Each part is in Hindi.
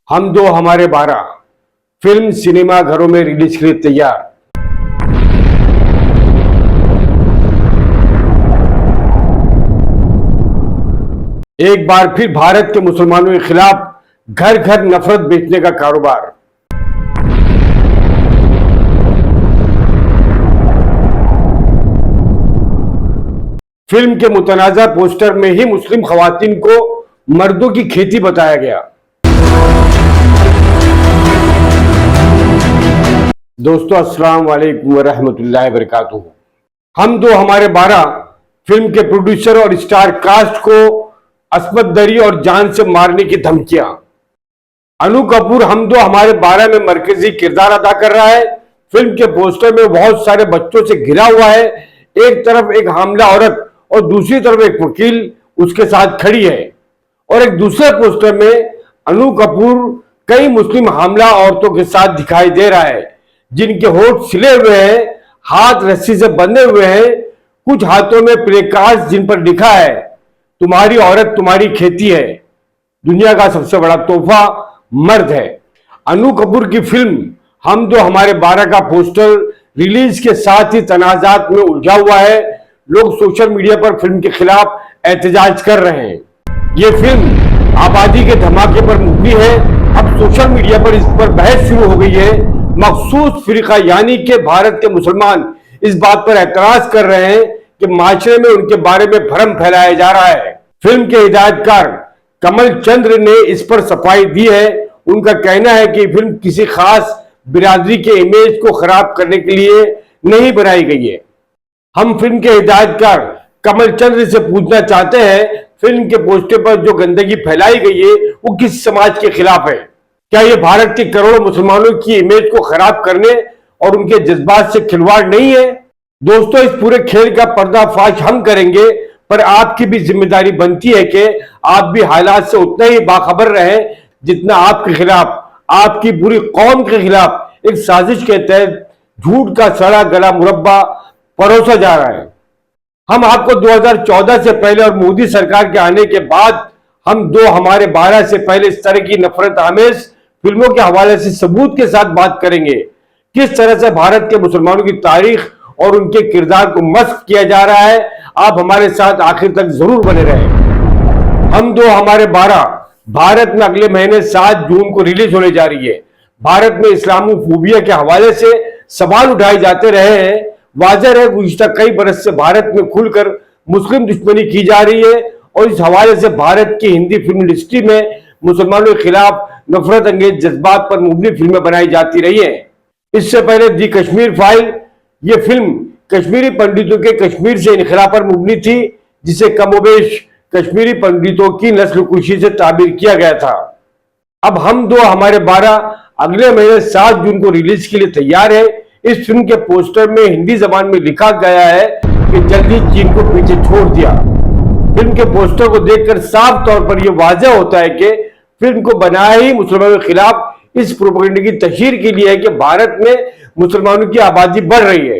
हम दो हमारे 12 फिल्म सिनेमा घरों में रिलीज के लिए तैयार। एक बार फिर भारत के मुसलमानों के खिलाफ घर घर नफरत बेचने का कारोबार। फिल्म के मुतनाज़ा पोस्टर में ही मुस्लिम खवातीन को मर्दों की खेती बताया गया। दोस्तों अस्सलाम वालेकुम वरहमतुल्लाहि वबरकातुहू। हम दो हमारे 12 फिल्म के प्रोड्यूसर और स्टार कास्ट को अस्मत दरी और जान से मारने की धमकियां। अनु कपूर हम दो हमारे 12 में मरकजी किरदार अदा कर रहा है। फिल्म के पोस्टर में बहुत सारे बच्चों से घिरा हुआ है। एक तरफ एक हामला औरत और दूसरी तरफ एक वकील उसके साथ खड़ी है, और एक दूसरे पोस्टर में अनु कपूर कई मुस्लिम हामला औरतों के साथ दिखाई दे रहा है, जिनके होठ सिले हुए हैं, हाथ रस्सी से बंधे हुए हैं, कुछ हाथों में प्लेकार्ड्स जिन पर लिखा है तुम्हारी औरत तुम्हारी खेती है, दुनिया का सबसे बड़ा तोहफा मर्द है। अनु कपूर की फिल्म हम दो हमारे 12 का पोस्टर रिलीज के साथ ही तनाजात में उलझा हुआ है। लोग सोशल मीडिया पर फिल्म के खिलाफ एहतजाज कर रहे हैं। यह फिल्म आबादी के धमाके पर मुबनी है। अब सोशल मीडिया पर इस पर बहस शुरू हो गई है। मखसूस फिरका यानी कि भारत के मुसलमान इस बात पर एतराज कर रहे हैं कि माशरे में उनके बारे में भ्रम फैलाया जा रहा है। फिल्म के हिदायतकार कमल चंद्र ने इस पर सफाई दी है। उनका कहना है कि फिल्म किसी खास बिरादरी के इमेज को खराब करने के लिए नहीं बनाई गई है। हम फिल्म के हिदायतकार कमल चंद्र से पूछना चाहते हैं, फिल्म के पोस्टर पर जो गंदगी फैलाई गई है वो किस समाज के खिलाफ है? क्या ये भारत के करोड़ों मुसलमानों की इमेज को खराब करने और उनके जज्बात से खिलवाड़ नहीं है? दोस्तों, इस पूरे खेल का पर्दाफाश हम करेंगे, पर आपकी भी जिम्मेदारी बनती है कि आप भी हालात से उतना ही बाखबर रहें जितना आपके खिलाफ, आपकी पूरी कौम के खिलाफ एक साजिश के तहत झूठ का सड़ा गला मुरब्बा परोसा जा रहा है। हम आपको 2014 से पहले और मोदी सरकार के आने के बाद हम दो हमारे 12 से पहले इस तरह की नफरत आमेज फिल्मों के हवाले से सबूत के साथ बात करेंगे। किस तरह से भारत के मुसलमानों की तारीख और उनके किरदार को मस्ख किया जा रहा है। आप हमारे साथ आखिर तक जरूर बने रहें। हम दो हमारे 12 भारत में अगले महीने 7 जून को रिलीज होने जा रही है। भारत में इस्लामोफोबिया के हवाले से सवाल उठाए जाते रहे हैं। वाज़ेह है गुज़िश्ता कई बरस से भारत में खुलकर मुस्लिम दुश्मनी की जा रही है, और इस हवाले से भारत की हिंदी फिल्म इंडस्ट्री में मुसलमानों के खिलाफ नफरत अंगेज जज्बात पर मुबनी फिल्में बनाई जाती रही हैं। इससे पहले दी कश्मीर फाइल, ये फिल्म कश्मीरी पंडितों के कश्मीर से इनखला पर मुबनी थी, जिसे कमोबेश कश्मीरी पंडितों की नस्लकुशी से ताबीर किया गया था। अब हम दो हमारे 12 अगले महीने 7 जून को रिलीज के लिए तैयार है। इस फिल्म के पोस्टर में हिंदी जबान में लिखा गया है कि जल्दी चीन को पीछे छोड़ दिया। फिल्म के पोस्टर को देखकर साफ तौर पर यह वाज़ेह होता है कि फिल्म को बनाया ही मुसलमानों के खिलाफ इस प्रोपेगेंडा की तशहीर के लिए है कि भारत में मुसलमानों की आबादी बढ़ रही है।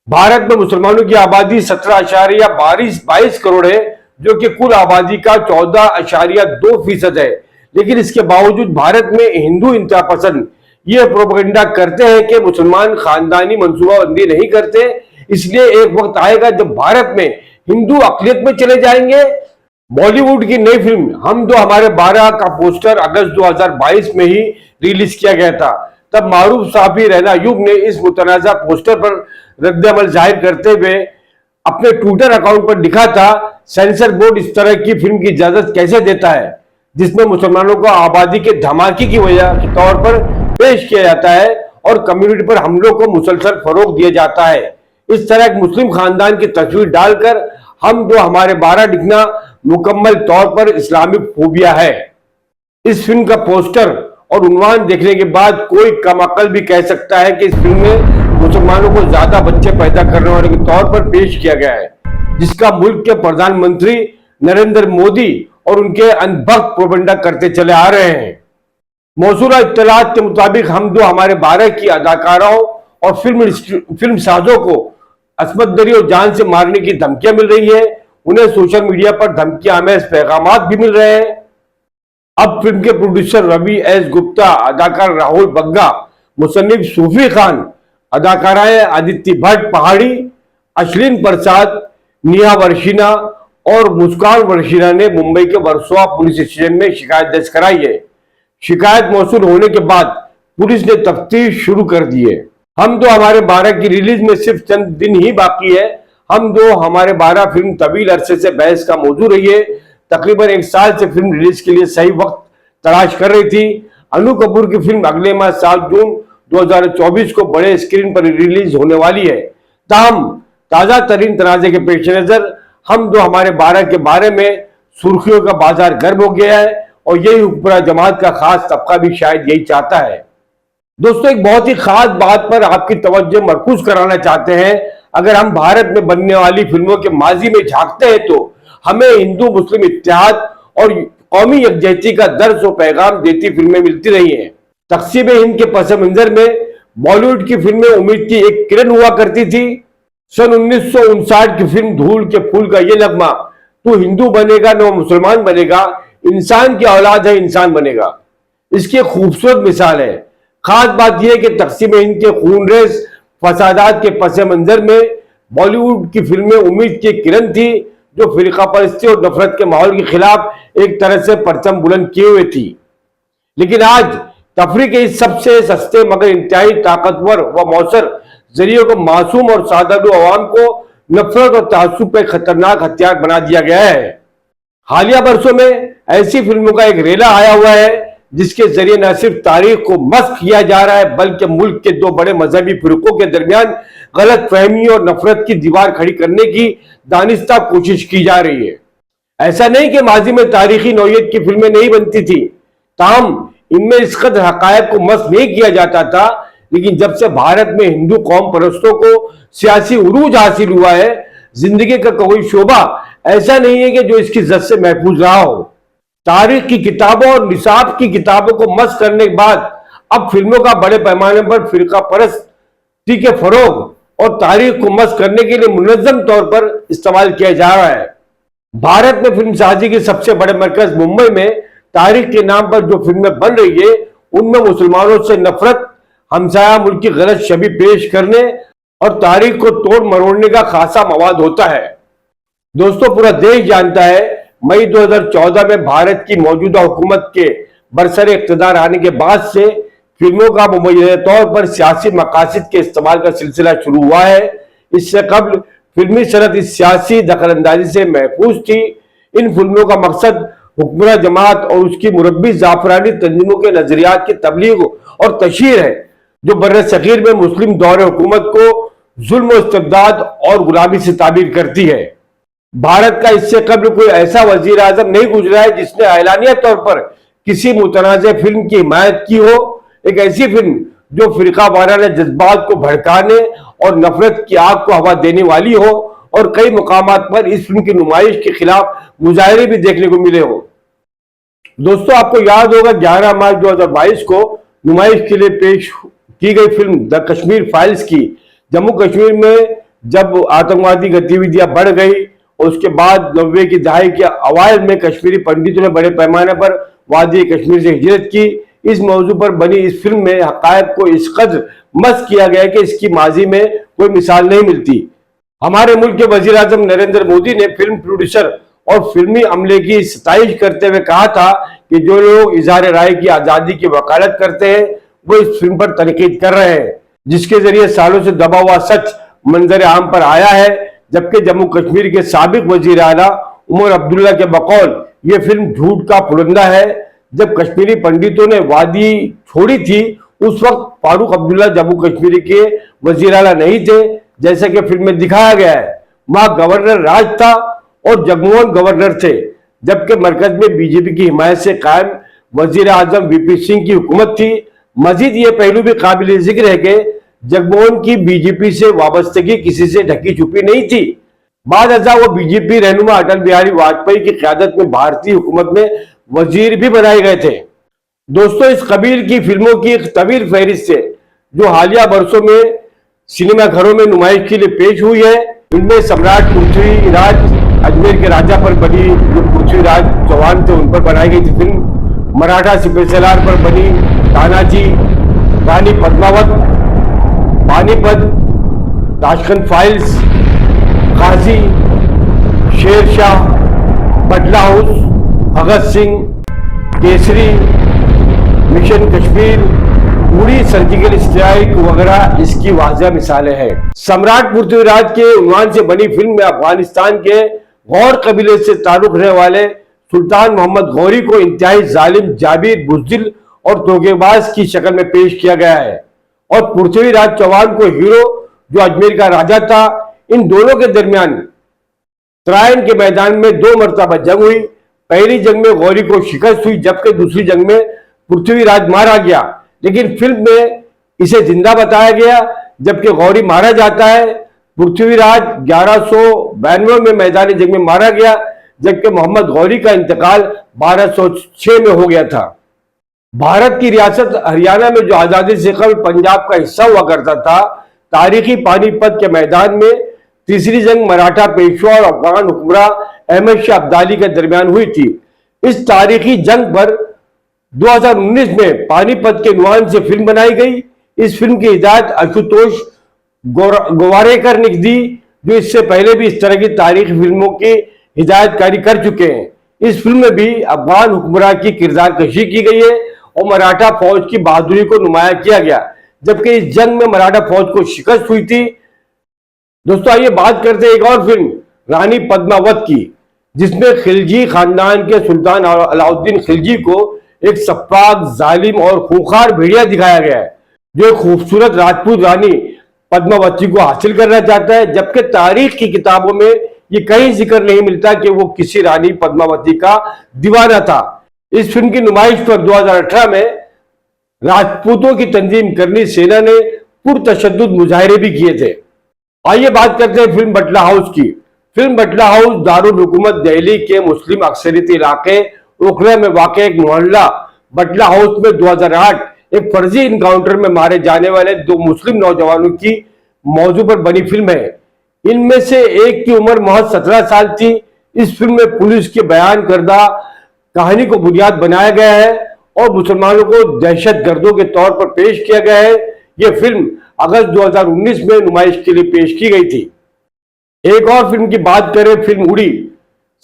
भारत में मुसलमानों की आबादी 17.22 करोड़ है, जो कि कुल आबादी का 14.2% है। लेकिन इसके बावजूद भारत में हिंदू इंतहा पसंद ये प्रोपेगेंडा करते हैं कि मुसलमान खानदानी मंसूबाबंदी नहीं करते, इसलिए एक वक्त आएगा जब भारत में हिंदू अक़लियत में चले जाएंगे। बॉलीवुड की नई फिल्म हम दो हमारे 12 का पोस्टर अगस्त 2022 में ही रिलीज किया गया था। तब मारूफ साहबी रैना अयूब ने इस मुतनाज़ा पोस्टर पर रद्द-ए-अमल जाहिर करते हुए अपने ट्विटर अकाउंट पर लिखा था, सेंसर बोर्ड इस तरह की फिल्म की इजाजत कैसे देता है जिसमें मुसलमानों को आबादी के धमाके की वजह के तौर पर पेश किया जाता है और कम्युनिटी पर हमलों को मुसलसल फरोग दिया जाता है। इस तरह एक मुस्लिम खानदान की तस्वीर डालकर हम दो हमारे 12 लिखना मुकम्मल तौर पर इस्लामिक फोबिया है। इस फिल्म का पोस्टर और उन्वान देखने के बाद कोई कमअक्ल भी कह सकता है कि इस फिल्म में मुसलमानों को ज्यादा बच्चे पैदा करने वाले के तौर पर पेश किया गया है, जिसका मुल्क के प्रधानमंत्री नरेंद्र मोदी और उनके अनबख्त प्रोपेगेंडा करते चले आ रहे हैं। मौसूला इत्तलात के मुताबिक हम दो हमारे 12 की अदाकाराओं और फिल्म साजों को अस्मत दरी और जान से मारने की धमकियां मिल रही है। उन्हें सोशल मीडिया पर धमकी आमेज पैगामात भी मिल रहे हैं। अब फिल्म के प्रोड्यूसर रवि एस गुप्ता, अदाकार राहुल बग्गा, मुसन्निफ सूफी खान, अदाकाराएं आदित्य भट्ट पहाड़ी, अश्विन प्रसाद, नेहा वर्षिना और मुस्कान वर्षिना ने मुंबई के वर्सोवा पुलिस स्टेशन में शिकायत दर्ज कराई है। शिकायत मौसूल होने के बाद पुलिस ने तफ्तीश शुरू कर दी है। हम दो हमारे 12 की रिलीज में सिर्फ चंद दिन ही बाकी है। हम दो हमारे 12 फिल्म तवील अरसे से बहस का मौजू रही है। तकरीबन 1 साल से फिल्म रिलीज के लिए सही वक्त तलाश कर रही थी। अनु कपूर की फिल्म अगले माह 7 जून 2024 को बड़े स्क्रीन पर रिलीज होने वाली है। ताहम ताजा तरीन तनाजे के पेश नजर हम दो हमारे 12 के बारे में सुर्खियों का बाजार गर्म हो गया है और यही हुक्मरान जमात का खास तबका भी शायद यही चाहता है। दोस्तों, एक बहुत ही खास बात पर आपकी तवज्जो मरकूज कराना चाहते हैं। अगर हम भारत में बनने वाली फिल्मों के माजी में झांकते हैं तो हमें हिंदू मुस्लिम इत्तेहाद और कौमी यकजहती का दर्ज और पैगाम देती फिल्में मिलती रही हैं। तक़सीम हिंद के पस मंजर में बॉलीवुड की फिल्में उम्मीद की एक किरण हुआ करती थी। सन 1959 की फिल्म धूल के फूल का ये नगमा, तू हिंदू बनेगा न मुसलमान बनेगा, इंसान की औलाद है इंसान बनेगा, इसकी एक खूबसूरत मिसाल है। खास बात यह है कि तक़सीम हिंद के खूनरेज फसादात के पस मंजर में बॉलीवुड की फिल्में उम्मीद की किरण थी, जो फिरका परस्ती और नफरत के माहौल के खिलाफ एक तरह से परचम बुलंद किए हुए थी। लेकिन आज तफरी के इस सबसे सस्ते मगर इंतहाई ताकतवर व मौसर जरिए को मासूम और सादालू अवाम को नफरत और तासुब का खतरनाक हथियार बना दिया गया है। हालिया बरसों में ऐसी फिल्मों का एक रेला आया हुआ है जिसके जरिए न सिर्फ तारीख को मस्ख किया जा रहा है बल्कि मुल्क के दो बड़े मजहबी फिरकों के दरमियान गलत फहमी और नफरत की दीवार खड़ी करने की दानिस्ता कोशिश की जा रही है। ऐसा नहीं कि माजी में तारीखी नौयत की फिल्में नहीं बनती थी, ताहम इनमें इस कदर हकायक को मस्ख नहीं किया जाता था। लेकिन जब से भारत में हिंदू कौम परस्तों को सियासी उरूज हासिल हुआ है, जिंदगी का कोई शोबा ऐसा नहीं है कि जो इसकी जद से महफूज रहा हो। तारीख की किताबों और निसाब की किताबों को मस्ख करने के बाद अब फिल्मों का बड़े पैमाने पर फिरका परस्ती के फरोग और तारीख को मस्ख करने के लिए मुनज़्ज़म तौर पर इस्तेमाल किया जा रहा है। भारत में फिल्म साजी के सबसे बड़े मरकज मुंबई में तारीख के नाम पर जो फिल्में बन रही है उनमें मुसलमानों से नफरत, हमसाया मुल्क की गलत छवि पेश करने और तारीख को तोड़ मरोड़ने का खासा मवाद होता है। दोस्तों, पूरा देश जानता है मई 2014 में भारत की मौजूदा हुकूमत के बरसर इक़्तिदार आने के बाद से फिल्मों का मुमय्यज़ तौर पर सियासी मकासद के इस्तेमाल का सिलसिला शुरू हुआ है। इससे कबल फिल्मी सनत इस सियासी दखलंदाजी से महफूज थी। इन फिल्मों का मकसद हुक्मरान जमात और उसकी मुरब्बी जाफरानी तंजीमों के नजरियात की तबलीग और तशहीर है, जो बर्र सगीर में मुस्लिम दौर हुकूमत को जुल्म और इस्तिबदाद और गुलामी से ताबीर करती है। भारत का इससे कबल कोई ऐसा वजीर आजम नहीं गुजरा है जिसने ऐलानिया तौर पर किसी मुतनाज़ फिल्म की हिमायत की हो। एक ऐसी फिल्म जो फिरका वाराना जज्बात को भड़काने और नफरत की आग को हवा देने वाली हो, और कई मुकामात पर इस फिल्म की नुमाइश के खिलाफ मुजाहरे भी देखने को मिले हो। दोस्तों, आपको याद होगा 11 मार्च 2022 को नुमाइश के लिए पेश की गई फिल्म द कश्मीर फाइल्स की जम्मू कश्मीर में जब आतंकवादी गतिविधियां बढ़ गई और उसके बाद 90 की दहाई के अवाइल में कश्मीरी पंडितों ने बड़े पैमाने पर वादी कश्मीर से हिजरत की। इस मौजू पर बनी इस फिल्म में हकायक को इस कदर मस्ख किया गया कि इसकी माजी में कोई मिसाल नहीं मिलती। हमारे मुल्क के वजीर आजम नरेंद्र मोदी ने फिल्म प्रोड्यूसर और फिल्मी अमले की सताइश करते हुए कहा था कि जो लोग इजहार राय की आजादी की वकालत करते हैं वो इस फिल्म पर तनकीद कर रहे हैं, जिसके जरिए सालों से दबा हुआ सच मंजर आम पर आया है। जबकि जम्मू कश्मीर के साबिक वजीर आला उमर अब्दुल्ला के बकौल ये फिल्म झूठ का पुरंदा है। जब कश्मीरी पंडितों ने वादी छोड़ी थी उस वक्त फारूक अब्दुल्ला जम्मू कश्मीर के वजीर आला नहीं थे, जैसा कि फिल्म में दिखाया गया है। वहां गवर्नर राज था और जगमोहन गवर्नर थे, जबकि मरकज में बीजेपी की हिमायत से कायम वजीर आजम वीपी सिंह की हुकूमत थी। मजीद ये पहलू भी काबिल जिक्र है कि जगमोहन की बीजेपी से वाबस्तगी किसी से ढकी छुपी नहीं थी। बाद अज़ा वो बीजेपी रहनुमा अटल बिहारी वाजपेयी की क़यादत में भारतीय हुकूमत में वजीर भी बनाए गए थे। दोस्तों, इस कबील की फिल्मों की एक तवील फहरिस्त है जो हालिया बरसों में सिनेमा घरों में नुमाइश के लिए पेश हुई है। इनमें सम्राट पृथ्वीराज अजमेर के राजा पर बनी जो पृथ्वीराज चौहान थे उन पर बनाई गई थी फिल्म मराठा सिपहसालार पर बनी तानाजी, रानी पद्मावत, पानीपत, ताशकंद फाइल्स, गाजी, शेरशाह, बटला हाउस, भगत सिंह, केसरी, मिशन कश्मीर, उड़ी सर्जिकल स्ट्राइक वगैरह इसकी वाज़ह मिसालें हैं। सम्राट पृथ्वीराज के उन्वान से बनी फिल्म में अफगानिस्तान के गौर कबीले से ताल्लुक रखने वाले सुल्तान मोहम्मद गौरी को इंतहाई जालिम, जाबिर, बुज़दिल और धोखेबाज की शक्ल में पेश किया गया है और पृथ्वीराज चौहान को हीरो, जो अजमेर का राजा था। इन दोनों के दरमियान तराइन के मैदान में 2 मरतबा जंग हुई। पहली जंग में गौरी को शिकस्त हुई, जबकि दूसरी जंग में पृथ्वीराज मारा गया, लेकिन फिल्म में इसे जिंदा बताया गया। जबकि गौरी मारा जाता है, पृथ्वीराज 1192 में मैदानी जंग में मारा गया, जबकि मोहम्मद गौरी का इंतकाल 1206 में हो गया था। भारत की रियासत हरियाणा में जो आजादी से कबल पंजाब का हिस्सा हुआ करता था, तारीखी पानीपत के मैदान में तीसरी जंग मराठा पेशवा और अफगान हुक्मरान अहमद शाह अब्दाली के दरमियान हुई थी। इस तारीखी जंग पर 2019 में पानीपत के नुआन से फिल्म बनाई गई। इस फिल्म की हिदायत आशुतोष गोवारेकर ने दी, जो इससे पहले भी इस तरह की तारीखी फिल्मों की हिदायतकारी कर चुके हैं। इस फिल्म में भी अफगान हुक्मरान की किरदार कशी की गई है और मराठा फौज की बहादुरी को नुमाया किया गया, जबकि इस जंग में मराठा फौज को शिकस्त हुई थी। दोस्तों आइए बात करते हैं एक और फिल्म रानी पद्मावत की, जिसमें खिलजी खानदान के सुल्तान अलाउद्दीन खिलजी को एक सप्पाक, जालिम और खूंखार भेड़िया दिखाया गया है, जो एक खूबसूरत राजपूत रानी पद्मावती को हासिल करना चाहता है, जबकि तारीख की किताबों में ये कहीं जिक्र नहीं मिलता कि वो किसी रानी पद्मावती का दीवाना था। इस फिल्म की नुमाइश पर 2018 में राजपूतों की तंजीम करनी सेना ने पुरतशद्दुद मुजाहरे भी किए थे। आइए बात करते हैं फिल्म बटला हाउस की। फिल्म बटला हाउस दारुल हुकूमत दिल्ली के मुस्लिम अक्सरियती इलाके ओखला में वाक़ एक मोहल्ला बटला हाउस में 2008 एक फर्जी इनकाउंटर में मारे जाने वाले 2 मुस्लिम नौजवानों की मौजू पर बनी फिल्म है। इनमें से एक की उम्र महज 17 साल थी। इस फिल्म में पुलिस के बयान करदा कहानी को बुनियाद बनाया गया है और मुसलमानों को दहशतगर्दों के तौर पर पेश किया गया है। यह फिल्म अगस्त 2019 में नुमाइश के लिए पेश की गई थी। एक और फिल्म की बात करें, फिल्म उड़ी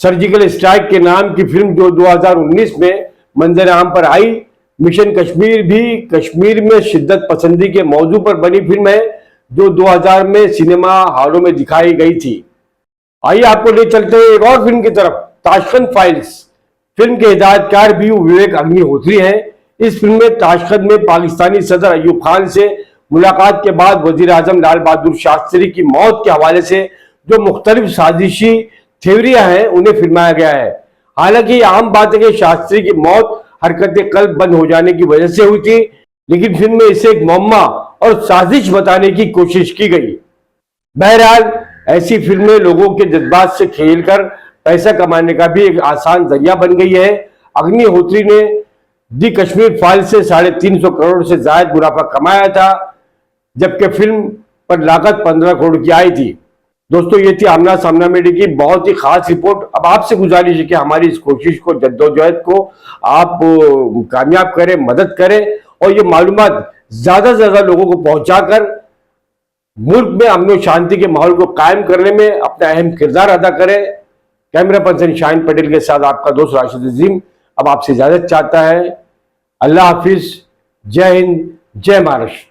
सर्जिकल स्ट्राइक के नाम की फिल्म जो 2019 में मंजर आम पर आई। मिशन कश्मीर भी कश्मीर में शिद्दत पसंदी के मौजू पर बनी फिल्म है, जो 2000 में सिनेमा हॉलों में दिखाई गई थी। आइए आपको ले चलते हैं एक और फिल्म की तरफ, ताशकंद फाइल्स। फिल्म के हिदायतकार भी विवेक अग्निहोत्री हैं। इस फिल्म में ताशकंद में पाकिस्तानी सदर अयूब खान से मुलाकात के बाद वजीर आजम लाल बहादुर शास्त्री की मौत के हवाले से जो मुख्तलिफ साजिशी थ्योरियां हैं उन्हें फिल्माया गया है। हालांकि ये आम बात है कि शास्त्री की मौत हरकत कल्ब बंद हो जाने की वजह से हुई थी, लेकिन फिल्म में इसे एक मुअम्मा और साजिश बताने की कोशिश की गई। बहरहाल ऐसी फिल्में लोगों के जज्बात से खेलकर पैसा कमाने का भी एक आसान जरिया बन गई है। अग्निहोत्री ने दी कश्मीर फाइल से 350 करोड़ से ज्यादा मुनाफा कमाया था, जबकि फिल्म पर लागत 15 करोड़ की आई थी। दोस्तों ये थी आमना सामना मीडिया की बहुत ही खास रिपोर्ट। अब आपसे गुजारिश है कि हमारी इस कोशिश को, जद्दोजहद को आप कामयाब करें, मदद करें और ये मालूमात ज्यादा से ज्यादा लोगों को पहुंचाकर मुल्क में अमन और शांति के माहौल को कायम करने में अपना अहम किरदार अदा करें। कैमरा पर्सन शाहीन पटेल के साथ आपका दोस्त राशिद अजीम अब आपसे इजाजत चाहता है। अल्लाह हाफिज, जय हिंद, जय महाराष्ट्र।